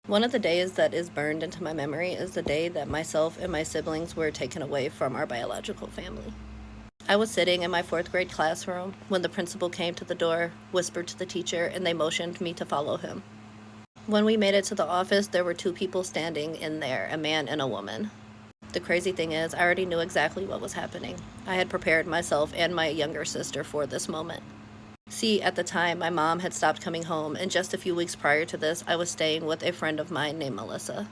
One of the days that is burned into my memory is the day that myself and my siblings were taken away from our biological family. I was sitting in my 4th grade classroom when the principal came to the door, whispered to the teacher, and they motioned me to follow him. When we made it to the office, there were 2 people standing in there, a man and a woman. The crazy thing is, I already knew exactly what was happening. I had prepared myself and my younger sister for this moment. See, at the time, my mom had stopped coming home, and just a few weeks prior to this, I was staying with a friend of mine named Melissa.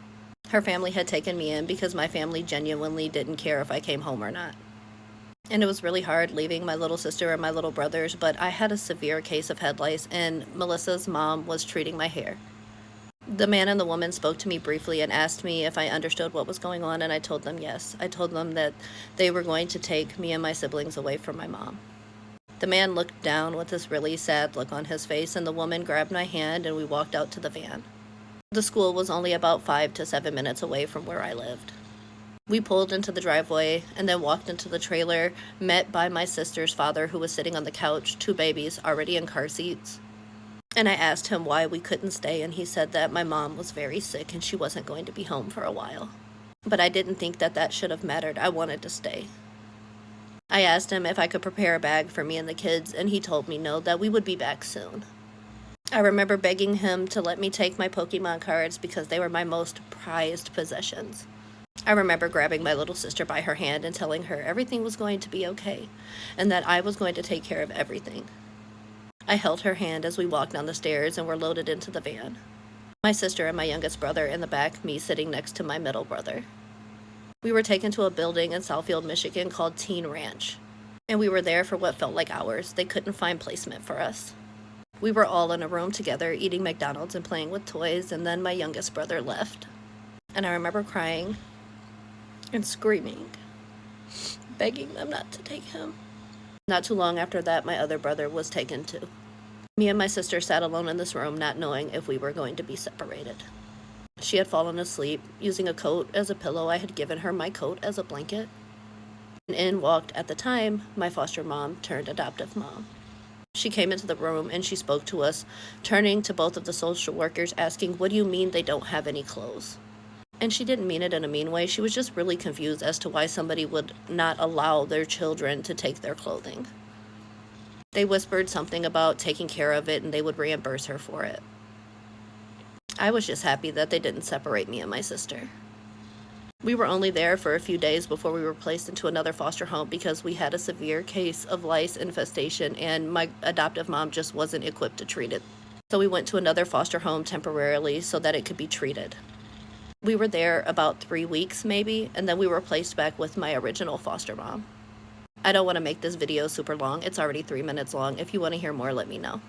Her family had taken me in because my family genuinely didn't care if I came home or not. And it was really hard leaving my little sister and my little brothers, but I had a severe case of head lice, and Melissa's mom was treating my hair. The man and the woman spoke to me briefly and asked me if I understood what was going on, and I told them yes. I told them that they were going to take me and my siblings away from my mom. The man looked down with this really sad look on his face, and the woman grabbed my hand and we walked out to the van. The school was only about 5 to 7 minutes away from where I lived. We pulled into the driveway and then walked into the trailer, met by my sister's father, who was sitting on the couch, 2 babies already in car seats. And I asked him why we couldn't stay, and he said that my mom was very sick and she wasn't going to be home for a while. But I didn't think that should have mattered. I wanted to stay. I asked him if I could prepare a bag for me and the kids, and he told me no, that we would be back soon. I remember begging him to let me take my Pokemon cards because they were my most prized possessions. I remember grabbing my little sister by her hand and telling her everything was going to be okay, and that I was going to take care of everything. I held her hand as we walked down the stairs and were loaded into the van. My sister and my youngest brother in the back, me sitting next to my middle brother. We were taken to a building in Southfield, Michigan called Teen Ranch, and we were there for what felt like hours. They couldn't find placement for us. We were all in a room together eating McDonald's and playing with toys, and then my youngest brother left. And I remember crying and screaming, begging them not to take him. Not too long after that, my other brother was taken too. Me and my sister sat alone in this room, not knowing if we were going to be separated. She had fallen asleep, using a coat as a pillow. I had given her my coat as a blanket. And in walked, at the time, my foster mom turned adoptive mom. She came into the room and she spoke to us, turning to both of the social workers, asking, "What do you mean they don't have any clothes?" And she didn't mean it in a mean way. She was just really confused as to why somebody would not allow their children to take their clothing. They whispered something about taking care of it and they would reimburse her for it. I was just happy that they didn't separate me and my sister. We were only there for a few days before we were placed into another foster home because we had a severe case of lice infestation and my adoptive mom just wasn't equipped to treat it. So we went to another foster home temporarily so that it could be treated. We were there about 3 weeks maybe, and then we were placed back with my original foster mom. I don't want to make this video super long. It's already 3 minutes long. If you want to hear more, let me know.